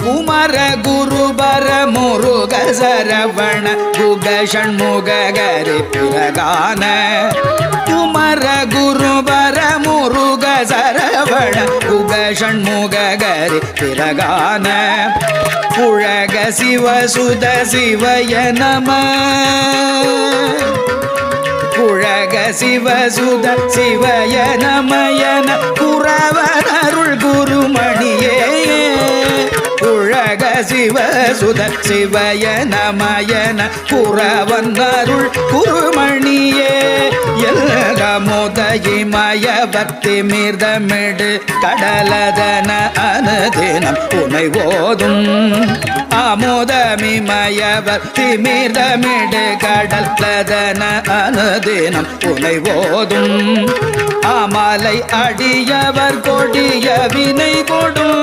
குமர குருபர முருக சரவண குக ஷண்முகரி பிரகான குமர குருபர முருக சரவண குக ஷண்முகரி பிரகான புழக சிவசுத சிவய நம புழக சிவசுத சிவய நமயன குரவனருள் குருமணியே புழக சிவசுத சிவய நமயன குரவனருள் குருமணியே எல்கமுதயிமய பக்தி மீர்தமிடு கடலதன அனுதினம் உனை ஓதும் அமுதமிமய பக்தி மீர்தமிடு கடலதன அனுதினம் உனை ஓதும் அமலை அடியவர் கொடிய வினை கொடும்